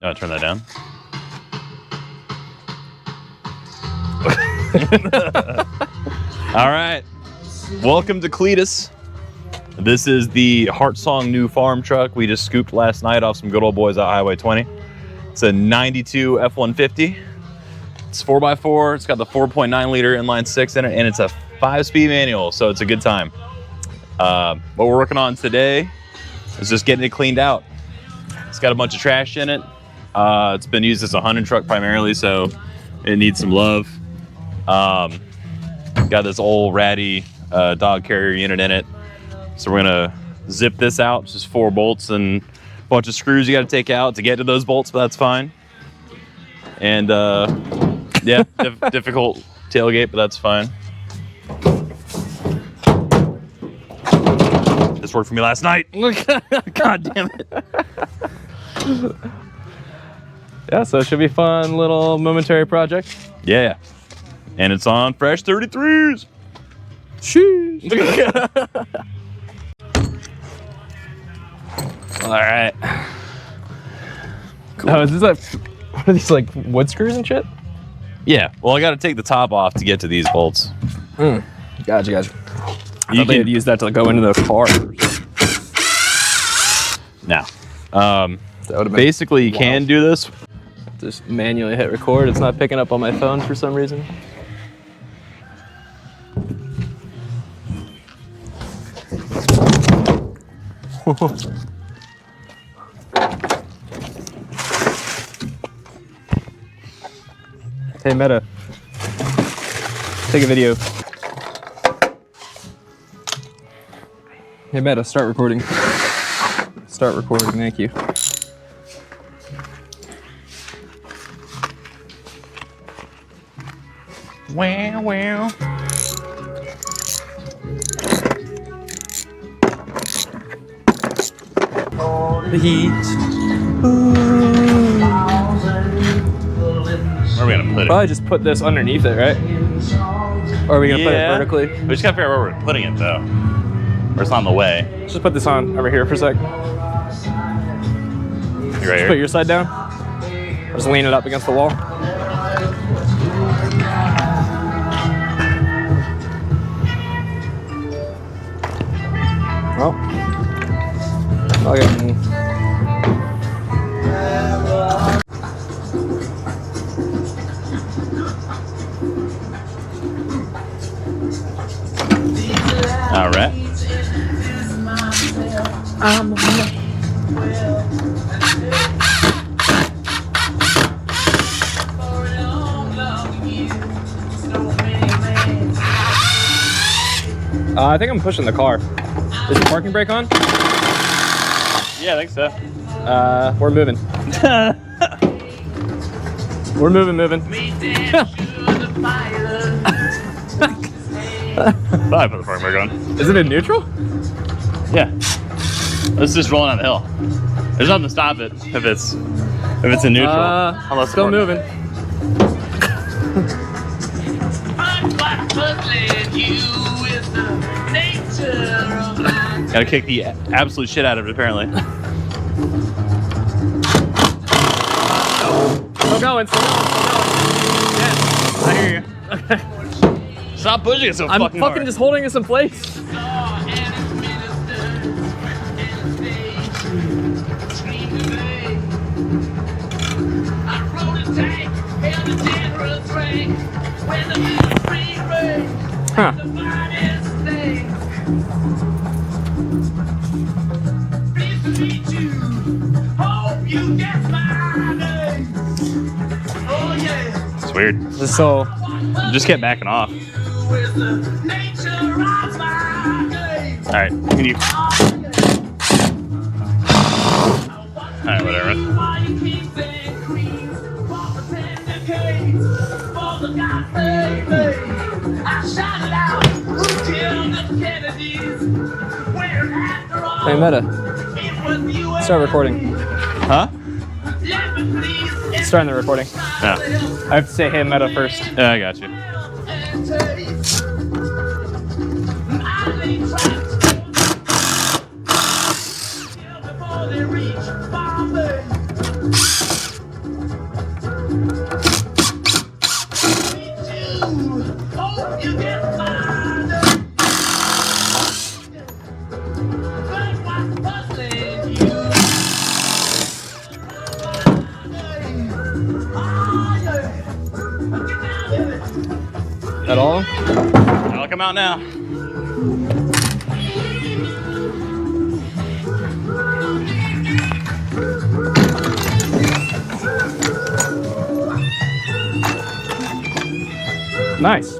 Oh, turn that down. All right. Welcome to Cletus. This is the Heartsong new farm truck we just scooped last night off some good old boys out Highway 20. It's a 92 F-150. It's 4x4. It's got the 4.9 liter inline six in it, and it's a 5-speed manual, so it's a good time. What we're working on today is just getting it cleaned out. It's got a bunch of trash in it. It's been used as a hunting truck primarily, so it needs some love. Got this old ratty dog carrier unit in it. So we're gonna zip this out. It's just 4 bolts and a bunch of screws you gotta take out to get to those bolts, but that's fine. And yeah, difficult tailgate, but that's fine. This worked for me last night. God damn it. Yeah, so it should be a fun little momentary project. Yeah. And it's on fresh 33s. Sheesh. All right. Cool. Oh, is this like, what are these, like wood screws and shit? Yeah, well, I got to take the top off to get to these bolts. Gotcha. You could use that to go into the car. Now, basically, you can do this. Just manually hit record. It's not picking up on my phone for some reason. Hey, Meta. Take a video. Hey, Meta, start recording. Start recording, thank you. Wow. The heat. Where are we gonna put it? Probably just put this underneath it, right? Or are we gonna put it vertically? We just gotta figure out where we're putting it though. Or it's on the way. Just put this on over here for a sec. You right Put here? your side down. Or just lean it up against the wall. Well, I'll get All right. I think I'm pushing the car. Is the parking brake on? Yeah, I think so. We're moving. We're moving. Thought I put the parking brake on. Is it in neutral? Yeah. It's just rolling down the hill. There's nothing to stop it if it's in neutral. Unless Still moving. Gotta kick the absolute shit out of it, apparently. Still going. Yeah, I hear you. Okay. Stop pushing it so I'm fucking fucking hard. just holding this in place. Huh. It's weird. So, It just kept backing off. All right, can you? All right, whatever. hey Meta, start recording. Huh? Starting the recording. No. I have to say hey Meta first. Yeah, I got you. At all? I'll come out now. Nice.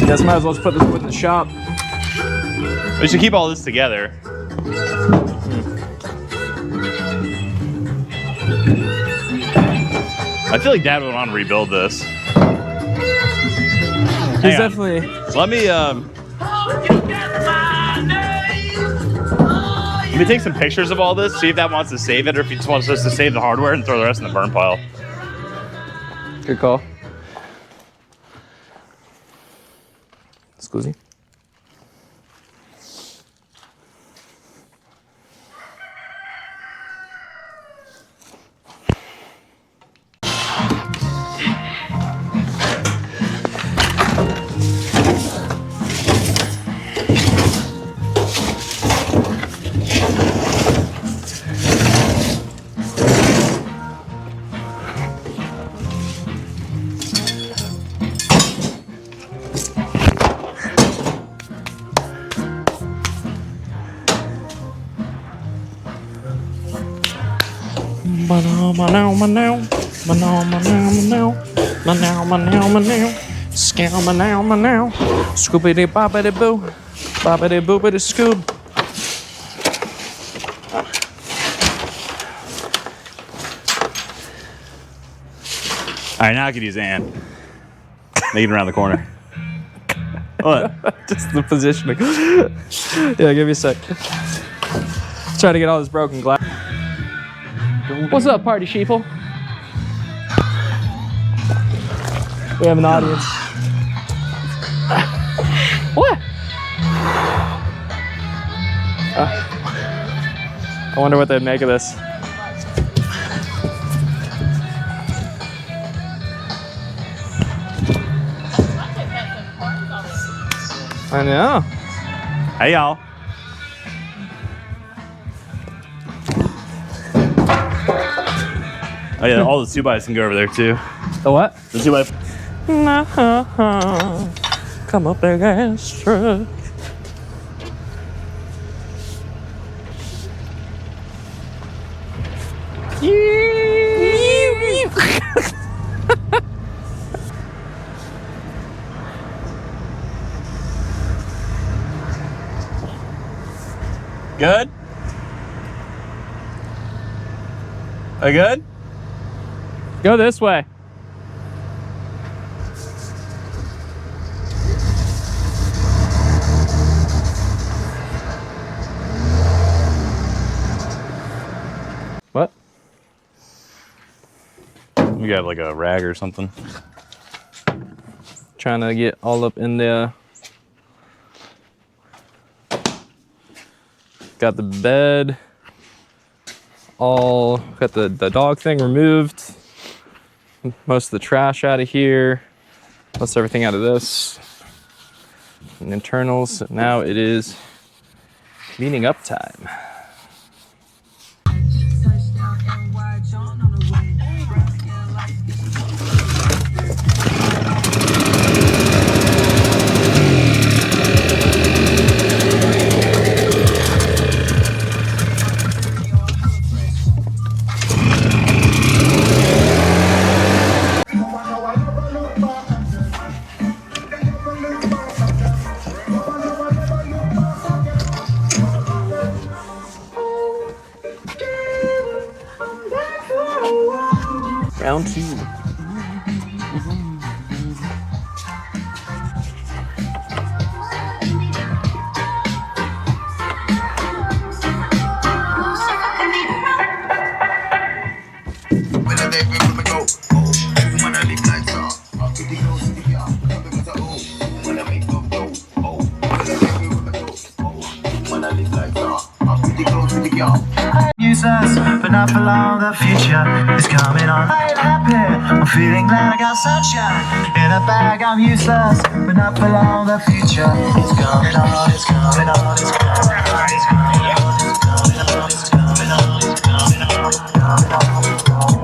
Guess might as well just put this wood in the shop. We should keep all this together. I feel like Dad would want to rebuild this. He's definitely. Let me take some pictures of all this, see if that wants to save it or if he just wants us to save the hardware and throw the rest in the burn pile. Good call. Scusi. Scoopity boppity boo, boppity boopity scoob. All right, now I could use Ann. Make it around the corner. What? Just the positioning. Yeah, give me a sec. Try to get all this broken glass. What's up, party sheeple? We have an audience. What? I wonder what they'd make of this. I know. Hey, y'all. Oh yeah, all the 2x can go over there too. The what? The 2x. Come up, big ass truck. Good? Are you good? Go this way. What? You got like a rag or something? Trying to get all up in there. Got the bed. All got the dog thing removed. Most of the trash out of here. Most everything out of this. And internals. Now it is cleaning up time. Round two. Useless, but not for long. The future is coming on. I ain't happy. I'm feeling glad I got sunshine in a bag. I'm useless, but not for long. The future is coming on. It's coming on. It's coming on. It's coming on. It's coming on. It's coming on. It's coming on. It's coming on.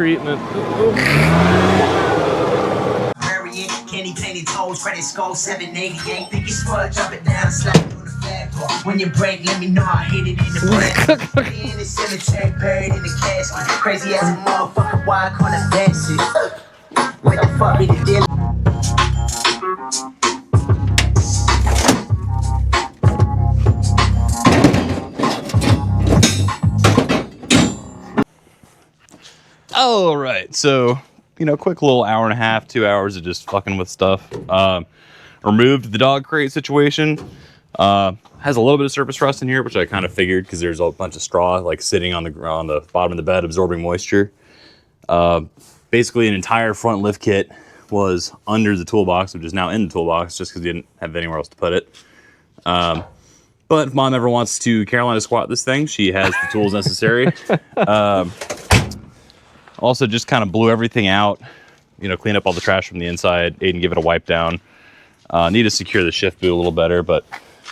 treatment. Candy painted toes, credit score 788. Think you smudge up and down, slap on the flagpole. When you break, let me know I hit it in the back. In the cemetery, buried in the casket. Crazy as a motherfucker, why I call it dancing? What the fuck be the deal? All right, so quick little hour and a half, 2 hours of just fucking with stuff. Removed the dog crate situation. Has a little bit of surface rust in here, which I kind of figured because there's a bunch of straw like sitting on the bottom of the bed, absorbing moisture. Basically, an entire front lift kit was under the toolbox, which is now in the toolbox, just because we didn't have anywhere else to put it. But if mom ever wants to Carolina squat this thing, she has the tools necessary. Also, just kind of blew everything out, clean up all the trash from the inside. Aiden give it a wipe down. Need to secure the shift boot a little better, but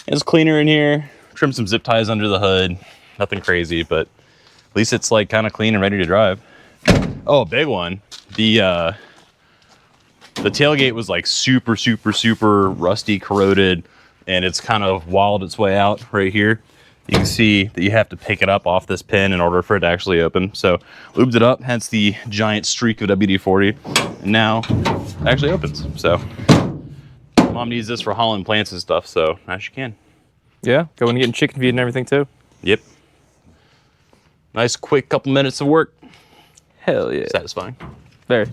it's cleaner in here. Trim some zip ties under the hood. Nothing crazy, but at least it's like kind of clean and ready to drive. Oh, big one. The tailgate was like super, super, super rusty, corroded, and it's kind of walled its way out right here. You can see that you have to pick it up off this pin in order for it to actually open. So lubed it up, hence the giant streak of WD-40, and now it actually opens. So mom needs this for hauling plants and stuff, so now she can. Yeah, going and getting chicken feed and everything too. Yep. Nice quick couple minutes of work. Hell yeah. Satisfying. Very.